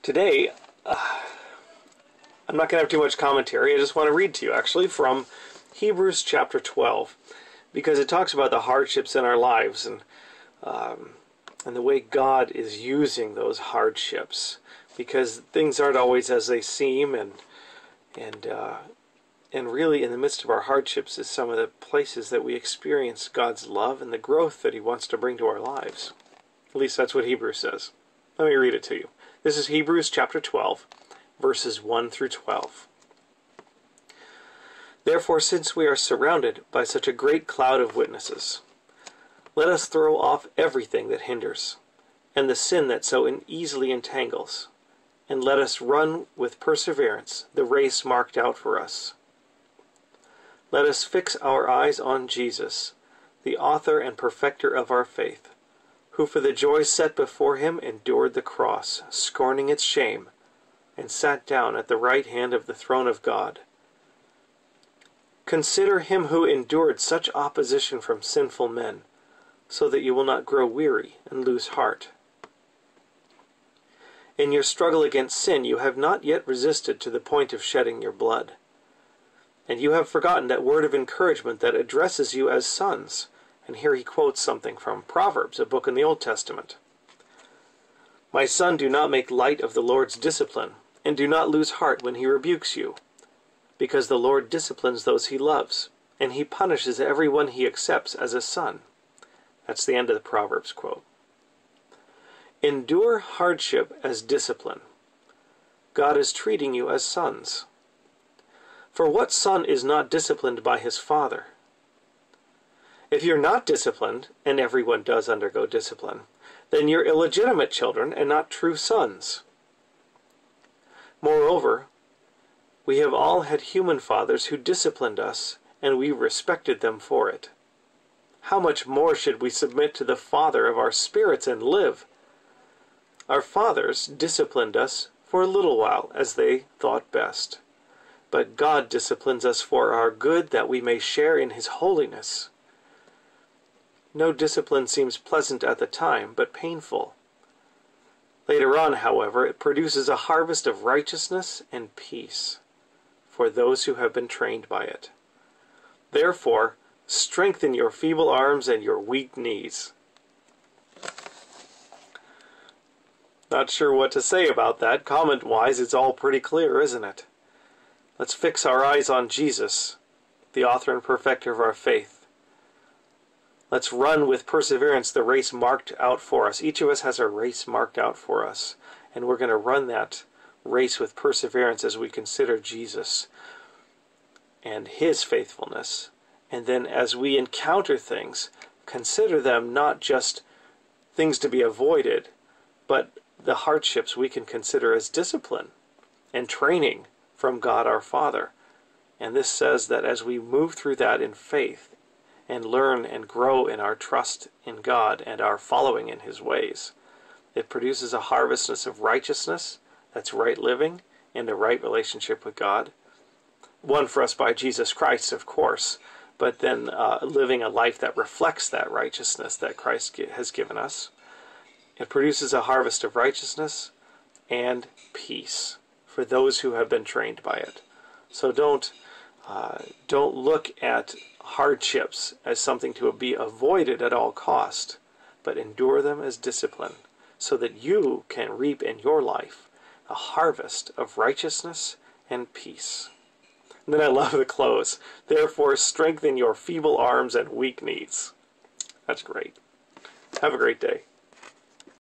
Today, I'm not going to have too much commentary. I just want to read to you, actually, from Hebrews chapter 12, because it talks about the hardships in our lives and the way God is using those hardships, because things aren't always as they seem, and really in the midst of our hardships is some of the places that we experience God's love and the growth that He wants to bring to our lives. At least that's what Hebrews says. Let me read it to you. This is Hebrews chapter 12, verses 1 through 12. Therefore, since we are surrounded by such a great cloud of witnesses, let us throw off everything that hinders, and the sin that so easily entangles, and let us run with perseverance the race marked out for us. Let us fix our eyes on Jesus, the author and perfecter of our faith, who for the joy set before him endured the cross, scorning its shame, and sat down at the right hand of the throne of God. Consider him who endured such opposition from sinful men, so that you will not grow weary and lose heart. In your struggle against sin you have not yet resisted to the point of shedding your blood. And you have forgotten that word of encouragement that addresses you as sons. And here he quotes something from Proverbs, a book in the Old Testament. My son, do not make light of the Lord's discipline, and do not lose heart when he rebukes you, because the Lord disciplines those he loves, and he punishes everyone he accepts as a son. That's the end of the Proverbs quote. Endure hardship as discipline. God is treating you as sons. For what son is not disciplined by his father? If you're not disciplined, and everyone does undergo discipline, then you're illegitimate children and not true sons. Moreover, we have all had human fathers who disciplined us, and we respected them for it. How much more should we submit to the Father of our spirits and live? Our fathers disciplined us for a little while, as they thought best. But God disciplines us for our good, that we may share in His holiness. No discipline seems pleasant at the time, but painful. Later on, however, it produces a harvest of righteousness and peace for those who have been trained by it. Therefore, strengthen your feeble arms and your weak knees. Not sure what to say about that. Comment-wise, it's all pretty clear, isn't it? Let's fix our eyes on Jesus, the author and perfecter of our faith. Let's run with perseverance the race marked out for us. Each of us has a race marked out for us, and we're going to run that race with perseverance as we consider Jesus and His faithfulness. And then as we encounter things, consider them not just things to be avoided, but the hardships we can consider as discipline and training from God our Father. And this says that as we move through that in faith and learn and grow in our trust in God and our following in His ways, it produces a harvestness of righteousness, that's right living, and a right relationship with God. Won for us by Jesus Christ, of course, but then living a life that reflects that righteousness that Christ has given us. It produces a harvest of righteousness and peace for those who have been trained by it. So don't look at hardships as something to be avoided at all cost, but endure them as discipline, so that you can reap in your life a harvest of righteousness and peace. And then I love the close. Therefore, strengthen your feeble arms and weak knees. That's great. Have a great day.